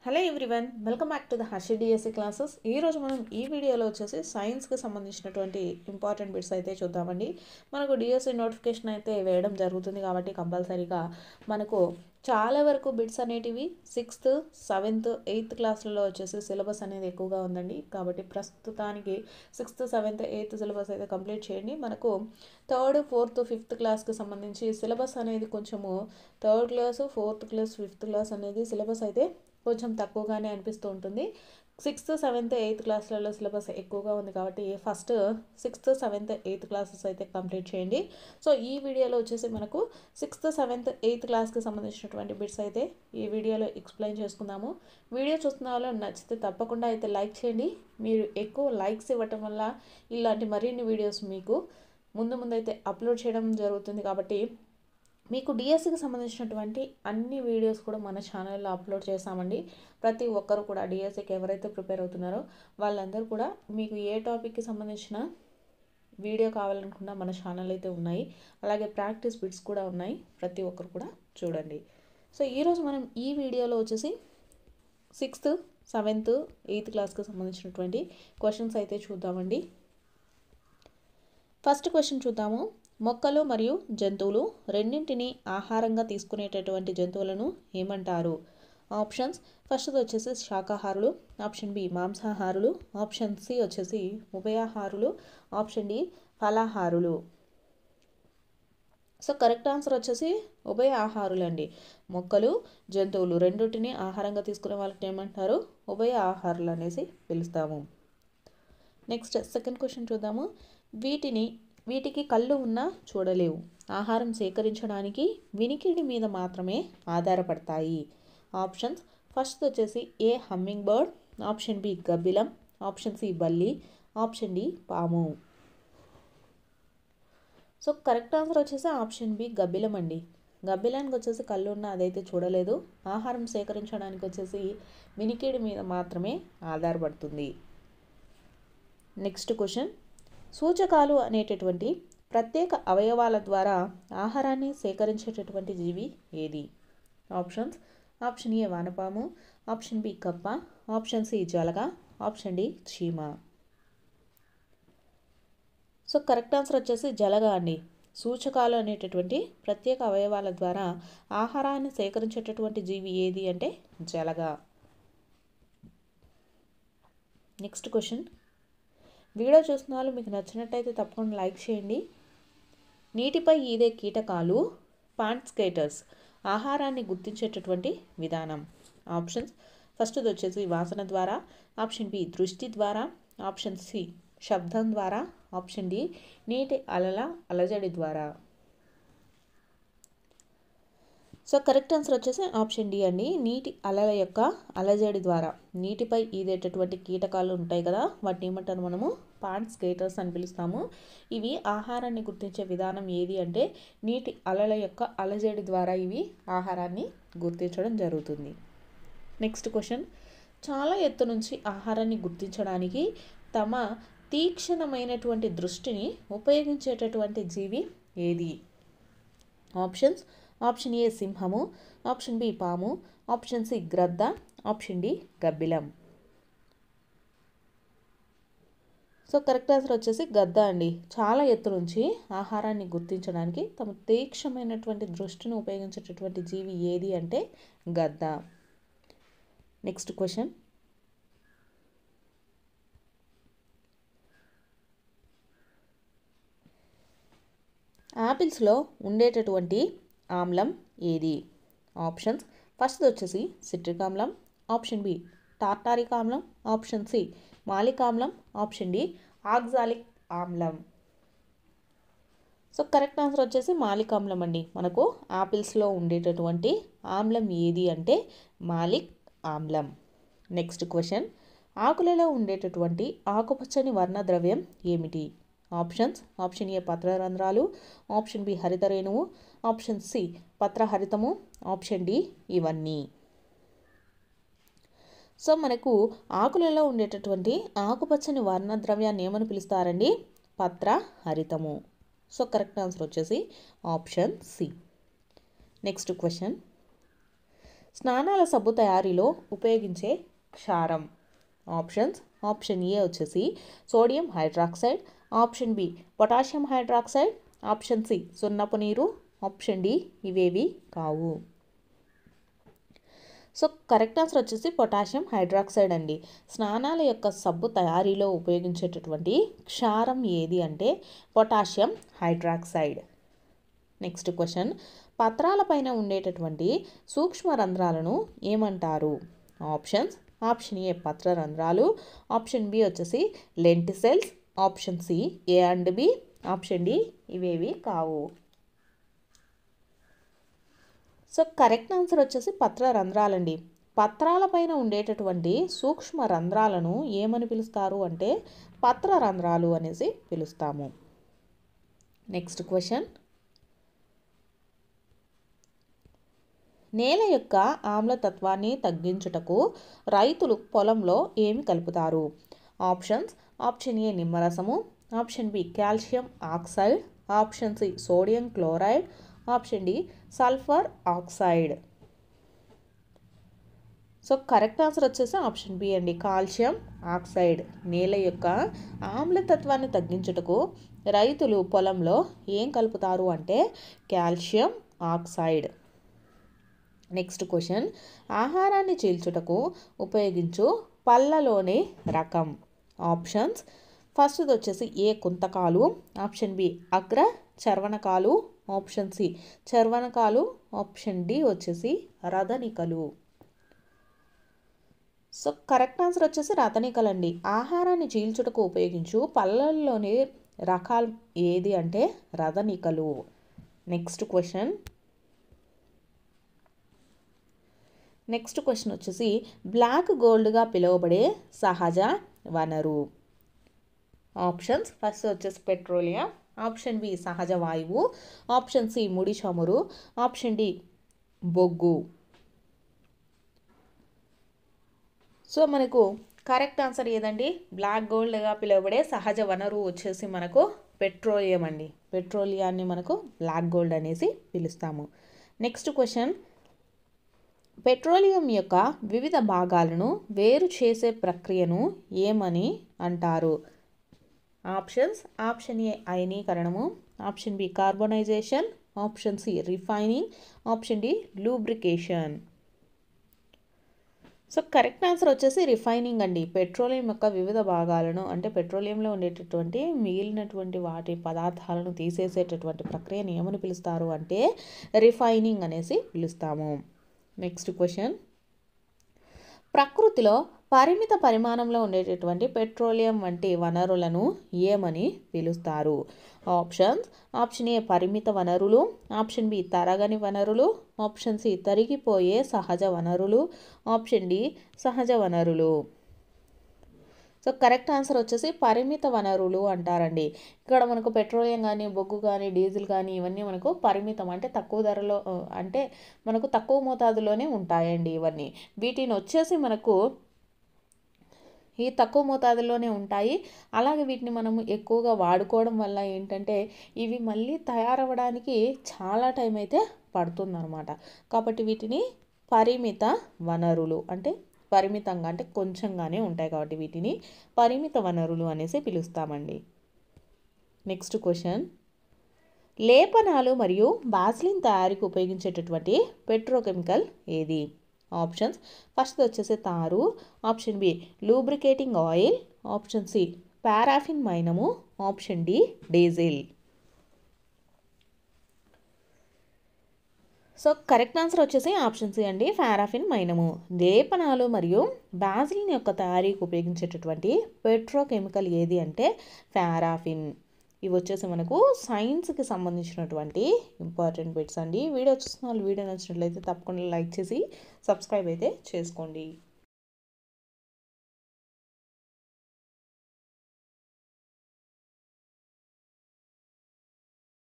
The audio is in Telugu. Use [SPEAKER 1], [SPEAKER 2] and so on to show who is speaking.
[SPEAKER 1] Hello everyone, welcome back to the Harshi DSC classes. ఈరోజు మనం ఈ వీడియోలో వచ్చేసి సైన్స్కి సంబంధించినటువంటి ఇంపార్టెంట్ బిట్స్ అయితే చూద్దామండి. మనకు డిఎస్సి నోటిఫికేషన్ అయితే వేయడం జరుగుతుంది కాబట్టి కంపల్సరీగా మనకు చాలా వరకు బిట్స్ అనేటివి 6th, 7th, 8th క్లాసులలో వచ్చేసి సిలబస్ అనేది ఎక్కువగా ఉందండి. కాబట్టి ప్రస్తుతానికి 6th, 7th, 8th సిలబస్ అయితే కంప్లీట్ చేయండి. మనకు 3rd, 4th, 5th క్లాస్కి సంబంధించి సిలబస్ అనేది కొంచెము 3rd class, 4th class, 5th class అనేది సిలబస్ అయితే కొంచెం తక్కువగానే అనిపిస్తూ ఉంటుంది. 6th, 7th, 8th క్లాసులలో సిలబస్ ఎక్కువగా ఉంది కాబట్టి first 6th, 7th, 8th classes అయితే కంప్లీట్ చేయండి. సో ఈ వీడియోలో వచ్చేసి మనకు 6th, 7th, 8th క్లాస్కి సంబంధించినటువంటి బిట్స్ అయితే ఈ వీడియోలో ఎక్స్ప్లెయిన్ చేసుకుందాము. వీడియో చూస్తున్న వాళ్ళు నచ్చితే తప్పకుండా అయితే లైక్ చేయండి. మీరు ఎక్కువ లైక్స్ ఇవ్వటం వల్ల ఇలాంటి మరిన్ని వీడియోస్ మీకు ముందు అయితే అప్లోడ్ చేయడం జరుగుతుంది. కాబట్టి మీకు డిఎస్సికి సంబంధించినటువంటి అన్ని వీడియోస్ కూడా మన ఛానల్లో అప్లోడ్ చేస్తామండి. ప్రతి ఒక్కరు కూడా డిఎస్సికి ఎవరైతే ప్రిపేర్ అవుతున్నారో వాళ్ళందరూ కూడా మీకు ఏ టాపిక్కి సంబంధించిన వీడియో కావాలనుకున్నా మన ఛానల్ అయితే ఉన్నాయి. అలాగే ప్రాక్టీస్ బిట్స్ కూడా ఉన్నాయి, ప్రతి ఒక్కరు కూడా చూడండి. సో ఈరోజు మనం ఈ వీడియోలో వచ్చేసి 6th, 7th, 8th క్లాస్కి సంబంధించినటువంటి క్వశ్చన్స్ అయితే చూద్దామండి. ఫస్ట్ క్వశ్చన్ చూద్దాము. మొక్కలు మరియు జంతువులు రెండింటిని ఆహారంగా తీసుకునేటటువంటి జంతువులను ఏమంటారు? ఆప్షన్స్: ఫస్ట్ వచ్చేసి శాకాహారులు, ఆప్షన్ బి మాంసాహారులు, ఆప్షన్ సి వచ్చేసి ఉభయాహారులు, ఆప్షన్ డి ఫలాహారులు. సో కరెక్ట్ ఆన్సర్ వచ్చేసి ఉభయ ఆహారులు అండి. మొక్కలు జంతువులు రెండింటిని ఆహారంగా తీసుకునే వాళ్ళని ఏమంటారు? ఉభయ ఆహారులు అనేసి పిలుస్తాము. నెక్స్ట్ సెకండ్ క్వశ్చన్ చూద్దాము. వీటికి కళ్ళు ఉన్నా చూడలేవు, ఆహారం సేకరించడానికి వినికిడి మీద మాత్రమే ఆధారపడతాయి. ఆప్షన్స్: ఫస్ట్ వచ్చేసి ఏ హమ్మింగ్ బర్డ్, ఆప్షన్ బి గబ్బిలం, ఆప్షన్ సి బల్లి, ఆప్షన్ డి పాము. సో కరెక్ట్ ఆన్సర్ వచ్చేసి ఆప్షన్ బి గబ్బిలం అండి. గబ్బిలానికి వచ్చేసి కళ్ళు ఉన్న అదైతే చూడలేదు, ఆహారం సేకరించడానికి వచ్చేసి వినికిడి మీద మాత్రమే ఆధారపడుతుంది. Next question. సూచకాలు అనేటటువంటి ప్రత్యేక అవయవాల ద్వారా ఆహారాన్ని సేకరించేటటువంటి జీవి ఏది? ఆప్షన్స్: ఆప్షన్ ఏ వానపాము, ఆప్షన్ బి కప్ప, ఆప్షన్ సి జలగ, ఆప్షన్ డి చీమ. సో కరెక్ట్ ఆన్సర్ వచ్చేసి జలగ అండి. సూచకాలు అనేటటువంటి ప్రత్యేక అవయవాల ద్వారా ఆహారాన్ని సేకరించేటటువంటి జీవి ఏది అంటే జలగ. Next question. వీడియో చూస్తున్న వాళ్ళు మీకు నచ్చినట్టయితే తప్పకుండా లైక్ చేయండి. నీటిపై ఈదే కీటకాలు పాంట్ స్కేటర్స్ ఆహారాన్ని గుర్తించేటటువంటి విధానం. ఆప్షన్స్: ఫస్ట్ వచ్చేసి వాసన ద్వారా, ఆప్షన్ బి దృష్టి ద్వారా, ఆప్షన్ సి శబ్దం ద్వారా, ఆప్షన్ డి నీటి అలజడి ద్వారా. సో కరెక్ట్ ఆన్సర్ వచ్చేసి ఆప్షన్ డి అండి. నీటి అలల యొక్క అలజడి ద్వారా నీటిపై ఈదేటటువంటి కీటకాలు ఉంటాయి కదా, వాటిని ఏమంటారు మనము? పాంట్ స్కేటర్స్ అని పిలుస్తాము. ఇవి ఆహారాన్ని గుర్తించే విధానం ఏది అంటే నీటి అలల యొక్క అలజడి ద్వారా ఇవి ఆహారాన్ని గుర్తించడం జరుగుతుంది. Next question. చాలా ఎత్తు నుంచి ఆహారాన్ని గుర్తించడానికి తమ తీక్షణమైనటువంటి దృష్టిని ఉపయోగించేటటువంటి జీవి ఏది? ఆప్షన్స్: ఆప్షన్ ఏ సింహము, ఆప్షన్ బి పాము, ఆప్షన్ సి గ్రద్ద, ఆప్షన్ డి గబ్బిలం. సో కరెక్ట్ ఆన్సర్ వచ్చేసి గద్ద అండి. చాలా ఎత్తు నుంచి ఆహారాన్ని గుర్తించడానికి తమ తీక్షణమైనటువంటి దృష్టిని ఉపయోగించేటటువంటి జీవి ఏది అంటే గద్ద. Next question. యాపిల్స్లో ఉండేటటువంటి ఆమ్లం ఏది? ఆప్షన్స్: ఫస్ట్ వచ్చేసి సిట్రిక్ ఆమ్లం, ఆప్షన్ బి టార్టారిక్ ఆమ్లం, ఆప్షన్ సి మాలిక్ ఆమ్లం, ఆప్షన్ డి ఆక్సాలిక్ ఆమ్లం. సో కరెక్ట్ ఆన్సర్ వచ్చేసి మాలిక్ ఆమ్లం అండి. మనకు యాపిల్స్లో ఉండేటటువంటి ఆమ్లం ఏది అంటే మాలిక్ ఆమ్లం. Next question. ఆకులలో ఉండేటటువంటి ఆకుపచ్చని వర్ణద్రవ్యం ఏమిటి? ఆప్షన్స్: ఆప్షన్ ఏ పత్రరంధ్రాలు, ఆప్షన్ బి హరిత రేణువు, ఆప్షన్ సి పత్రహరితము, ఆప్షన్ డి ఇవన్నీ. సో మనకు ఆకులలో ఉండేటటువంటి ఆకుపచ్చని వర్ణద్రవ్యాన్ని ఏమని పిలుస్తారండి? పత్రహరితము. సో కరెక్ట్ ఆన్సర్ వచ్చేసి ఆప్షన్ సి. Next question. స్నానాల సబ్బు తయారీలో ఉపయోగించే క్షారం. ఆప్షన్స్: ఆప్షన్ ఏ వచ్చేసి sodium hydroxide, option B potassium hydroxide, option C సున్నపు నీరు, ఆప్షన్ డి ఇవేవి కావు. సో కరెక్ట్ ఆన్సర్ వచ్చేసి పొటాషియం హైడ్రాక్సైడ్ అండి. స్నానాల యొక్క సబ్బు తయారీలో ఉపయోగించేటటువంటి క్షారం ఏది అంటే పొటాషియం హైడ్రాక్సైడ్. నెక్స్ట్ క్వశ్చన్: పత్రాలపైన ఉండేటటువంటి సూక్ష్మ రంధ్రాలను ఏమంటారు? ఆప్షన్స్: ఆప్షన్ ఏ పత్ర రంధ్రాలు, ఆప్షన్ బి వచ్చేసి lenticels, option C A and B, option D ఇవేవి కావు. సో కరెక్ట్ ఆన్సర్ వచ్చేసి పత్ర రంధ్రాలండి. పత్రాలపైన ఉండేటటువంటి సూక్ష్మ రంధ్రాలను ఏమని పిలుస్తారు అంటే పత్ర రంధ్రాలు అనేసి పిలుస్తాము. నెక్స్ట్ క్వశ్చన్: నేల యొక్క ఆమ్లతత్వాన్ని తగ్గించుటకు రైతులు పొలంలో ఏమి కలుపుతారు? ఆప్షన్స్: ఆప్షన్ ఏ నిమ్మరసము, option B calcium oxide, option C sodium chloride, option D sulphur oxide. So correct answer వచ్చేసి ఆప్షన్ బి అండి, కాల్షియం ఆక్సైడ్. నేల యొక్క ఆమ్లతత్వాన్ని తగ్గించుటకు రైతులు పొలంలో ఏం కలుపుతారు అంటే కాల్షియం ఆక్సైడ్. నెక్స్ట్ క్వశ్చన్: ఆహారాన్ని చీల్చుటకు ఉపయోగించు పళ్ళలోని రకం. ఆప్షన్స్: ఫస్ట్ వచ్చేసి ఏ కుంతకాలు, ఆప్షన్ బి అగ్ర చర్వణకాలు, ఆప్షన్ సి చర్వణకాలు, ఆప్షన్ డి వచ్చేసి రథనికలు. సో కరెక్ట్ ఆన్సర్ వచ్చేసి రథనికలండి. ఆహారాన్ని చీల్చుటకు ఉపయోగించు పళ్ళల్లోని రకాలు ఏది అంటే రథనికలు. నెక్స్ట్ క్వశ్చన్ వచ్చేసి బ్లాక్ గోల్డ్గా పిలువబడే సహజ వనరు. ఆప్షన్స్: ఫస్ట్ వచ్చేసి పెట్రోలియం, ఆప్షన్ బి సహజ వాయువు, ఆప్షన్ సి ముడి చమురు, ఆప్షన్ డి బొగ్గు. సో మనకు కరెక్ట్ ఆన్సర్ ఏదండి? బ్లాక్ గోల్డ్గా పిలువబడే సహజ వనరు వచ్చేసి మనకు పెట్రోలియం అండి. పెట్రోలియాన్ని మనకు బ్లాక్ గోల్డ్ అనేసి పిలుస్తాము. నెక్స్ట్ క్వశ్చన్: పెట్రోలియం యొక్క వివిధ భాగాలను వేరు చేసే ప్రక్రియను ఏమని అంటారు? ఆప్షన్స్: ఆప్షన్ ఏ అయనీకరణము, option B carbonisation, option C refining, option D lubrication. So correct answer వచ్చేసి రిఫైనింగ్ అండి. పెట్రోలియం యొక్క వివిధ భాగాలను అంటే పెట్రోలియంలో ఉండేటటువంటి మిగిలినటువంటి వాటి పదార్థాలను తీసేసేటటువంటి ప్రక్రియను ఏమని పిలుస్తారు అంటే రిఫైనింగ్ అనేసి పిలుస్తాము. నెక్స్ట్ క్వశ్చన్: ప్రకృతిలో పరిమిత పరిమాణంలో ఉండేటటువంటి పెట్రోలియం వంటి వనరులను ఏమని పిలుస్తారు? ఆప్షన్స్: ఆప్షన్ ఏ పరిమిత వనరులు, ఆప్షన్ బి తరగని వనరులు, ఆప్షన్ సి తరిగిపోయే సహజ వనరులు, ఆప్షన్ డి సహజ వనరులు. సో కరెక్ట్ ఆన్సర్ వచ్చేసి పరిమిత వనరులు అంటారండి. ఇక్కడ మనకు పెట్రోలియం కానీ బొగ్గు కానీ డీజిల్ కానీ ఇవన్నీ మనకు పరిమితం అంటే తక్కువ ధరలో అంటే మనకు తక్కువ మోతాదులోనే ఉంటాయండి. ఇవన్నీ వీటిని వచ్చేసి మనకు ఈ తక్కువ మోతాదులోనే ఉంటాయి. అలాగే వీటిని మనం ఎక్కువగా వాడుకోవడం వల్ల ఏంటంటే ఇవి మళ్ళీ తయారవ్వడానికి చాలా టైం అయితే పడుతుందన్నమాట. కాబట్టి వీటిని పరిమిత వనరులు అంటే పరిమితంగా అంటే కొంచెంగానే ఉంటాయి కాబట్టి వీటిని పరిమిత వనరులు అనేసి పిలుస్తామండి. నెక్స్ట్ క్వశ్చన్: లేపనాలు మరియు బాస్లిన్ తయారీకి ఉపయోగించేటటువంటి పెట్రోకెమికల్ ఏది? ఆప్షన్స్: ఫస్ట్ వచ్చేసి తారు, option B lubricating oil, option C paraffin మైనము, option D diesel. So correct answer వచ్చేసి ఆప్షన్ సి అండి, పారాఫిన్ మైనము. లేపనాలు మరియు బాజిలిన్ యొక్క తయారీకి ఉపయోగించేటటువంటి పెట్రోకెమికల్ ఏది అంటే పారాఫిన్. ఇవి వచ్చేసి మనకు సైన్స్కి సంబంధించినటువంటి ఇంపార్టెంట్ బిట్స్ అండి. వీడియో చూస్తున్న వాళ్ళు వీడియో నచ్చినట్లయితే తప్పకుండా లైక్ చేసి సబ్స్క్రైబ్ అయితే చేసుకోండి.